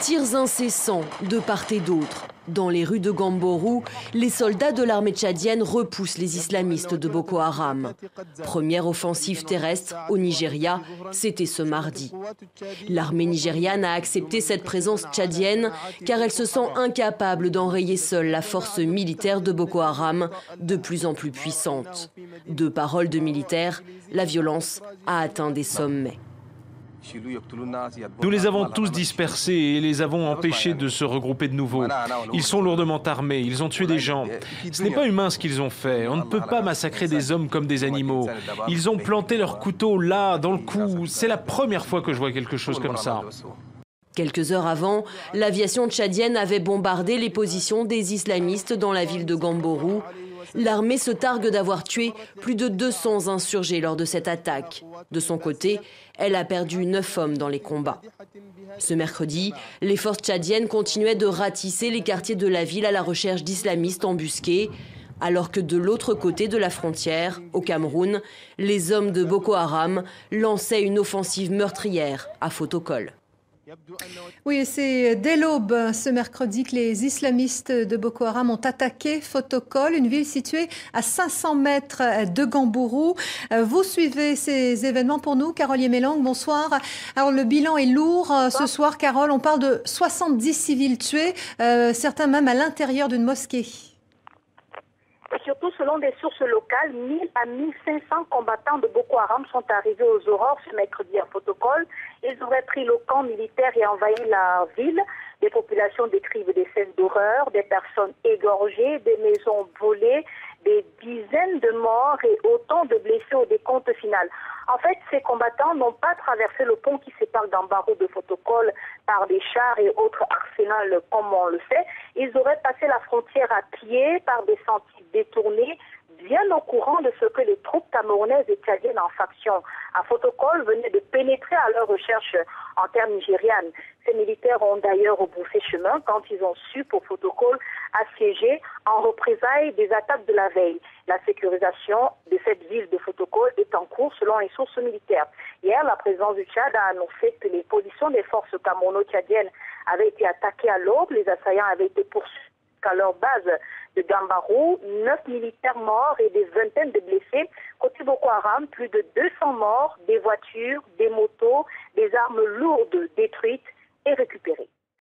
Tirs incessants de part et d'autre. Dans les rues de Gamborou, les soldats de l'armée tchadienne repoussent les islamistes de Boko Haram. Première offensive terrestre au Nigeria, c'était ce mardi. L'armée nigériane a accepté cette présence tchadienne car elle se sent incapable d'enrayer seule la force militaire de Boko Haram, de plus en plus puissante. De paroles de militaires, la violence a atteint des sommets. Nous les avons tous dispersés et les avons empêchés de se regrouper de nouveau. Ils sont lourdement armés, ils ont tué des gens. Ce n'est pas humain ce qu'ils ont fait. On ne peut pas massacrer des hommes comme des animaux. Ils ont planté leurs couteaux là, dans le cou. C'est la première fois que je vois quelque chose comme ça. Quelques heures avant, l'aviation tchadienne avait bombardé les positions des islamistes dans la ville de Gamborou. L'armée se targue d'avoir tué plus de 200 insurgés lors de cette attaque. De son côté, elle a perdu 9 hommes dans les combats. Ce mercredi, les forces tchadiennes continuaient de ratisser les quartiers de la ville à la recherche d'islamistes embusqués, alors que de l'autre côté de la frontière, au Cameroun, les hommes de Boko Haram lançaient une offensive meurtrière à Fotokol. Oui, c'est dès l'aube ce mercredi que les islamistes de Boko Haram ont attaqué Fotokol, une ville située à 500 mètres de Gamborou. Vous suivez ces événements pour nous, Carole Yemelang, bonsoir. Alors le bilan est lourd ce soir, Carole, on parle de 70 civils tués, certains même à l'intérieur d'une mosquée. Et surtout, selon des sources locales, 1000 à 1500 combattants de Boko Haram sont arrivés aux aurores ce mercredi à Fotokol. Ils auraient pris le camp militaire et envahi la ville. Les populations décrivent des scènes d'horreur, des personnes égorgées, des maisons volées, des dizaines de morts et autant de blessés au décompte final. En fait, ces combattants n'ont pas traversé le pont qui sépare Gamborou de Fotokol par des chars et autres arsenals comme on le sait. Ils auraient passé la frontière à pied par des sentiers détournés, bien au courant de ce que les troupes camerounaises et tchadiennes en faction à Fotokol venaient de pénétrer à leur recherche en terre nigériane. Ces militaires ont d'ailleurs rebroussé chemin quand ils ont su pour Fotokol assiéger en représailles des attaques de la veille. La sécurisation de cette ville de Fotokol est en cours selon les sources militaires. Hier, la présidence du Tchad a annoncé que les positions des forces camerouno-tchadiennes avaient été attaquées à l'aube. Les assaillants avaient été poursuivis à leur base de Gamborou, 9 militaires morts et des vingtaines de blessés. Côté Boko Haram, plus de 200 morts, des voitures, des motos, des armes lourdes détruites et récupérées.